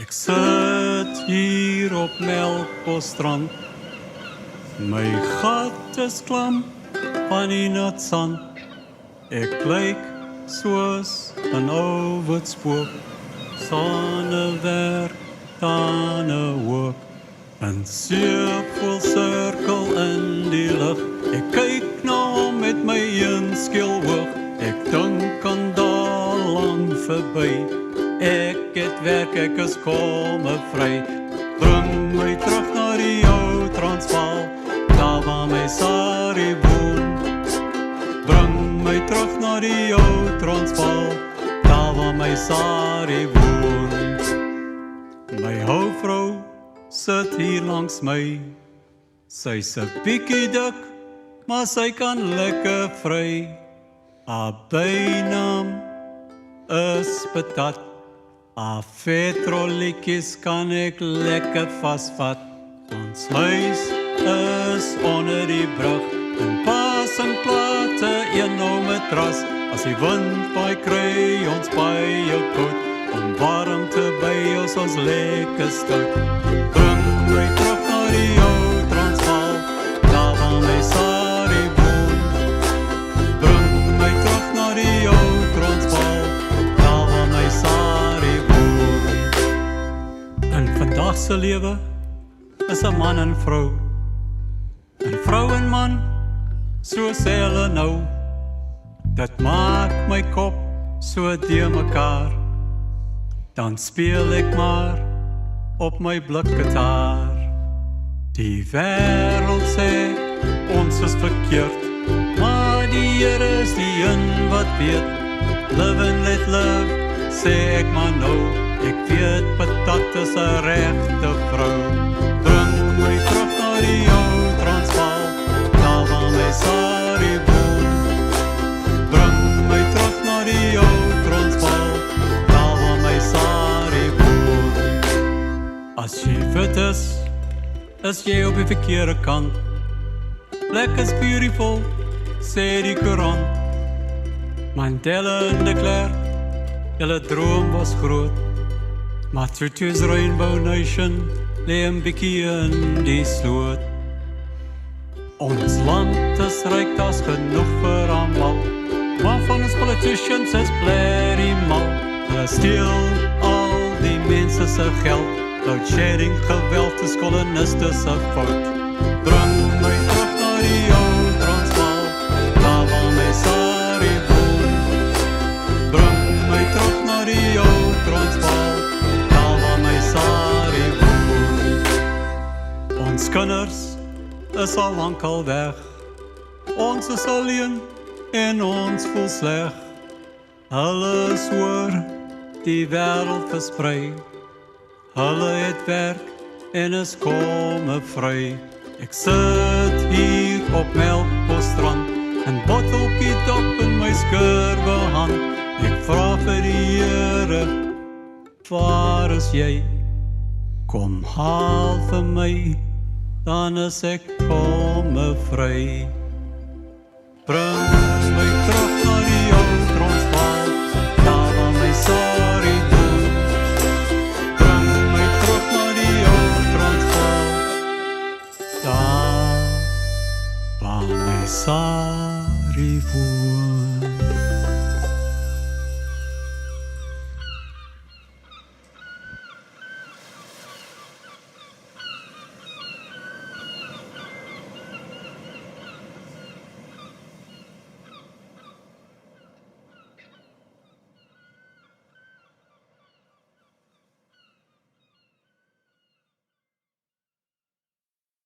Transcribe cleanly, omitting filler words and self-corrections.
Ek sit hier op Melkbosstrand. My gat is klam van die nat sand. Ek lyk soos 'n ou wat spook. Sonne werk, tane hoop. 'n seepvol sirkel in die lug. Ek kyk na hom met my een skiel oog. Ek dink aan daar lang verby. Ek het werk, ek is komevry. Bring my terug na die ou Transvaal, daar waar my Sarie woon. Bring my terug na die ou Transvaal, daar waar my Sarie woon. My houvrou sit hier langs my. Sy's 'n bietjie dik, maar sy kan lekker vry. Haar bynaam is Patat. Haar vetrolletjies kan ek lekker vasvat. Ons huis is onder die brug, en pas en plate een ou matras. As die wind waai kry ons baie koud, om warmte by ons lekker stout. Bring my terug na die ou Transvaal, daar waar my Sarie woon. Bring my terug na die ou Transvaal, daar waar my Sarie woon. In vandag se lewe is 'n man en vrou, en vrou en man, so sê hulle nou. Dit maak my kop so de mekaar. Dan speel ek maar op my blikgitaar. Die wêreld sê ons is verkeerd, maar die Here is die een wat weet. Live and let live, sê ek maar nou. Ek weet Patat is 'n regte vrou. Bring my terug na die ou Transvaal, daar waar my Sarie woon. Bring my terug na die ou Transvaal, daar waar my Sarie woon. As jy wit is jy op die verkeerde kant. Black is beautiful, sê die koerant. Mandela en de Klerk, julle droom was groot, maar Tutu's Rainbow Nation lê 'n bietjie in die sloot. Ons land is ryk, daar's genoeg vir almal, maar van ons politicians is blerrie mal. Hulle steel al die mense se geld. Load shedding, geweld is koloniste se fout. Bring my terug na die ou Transvaal, daar waar my Sarie woon. Bring my terug na die ou Transvaal, daar waar my Sarie woon. Ons kinders is al lankal weg. Ons is alleen en ons voel sleg. Hulle is oor die wêreld versprei. Hulle het werk en is komevry. Ek sit hier op Melkbosstrand, en botteltjie dop in my skurwe hand. Ek vra vir die Here, waar is jy? Kom haal vir my, dan is ek komevry. Bring my terug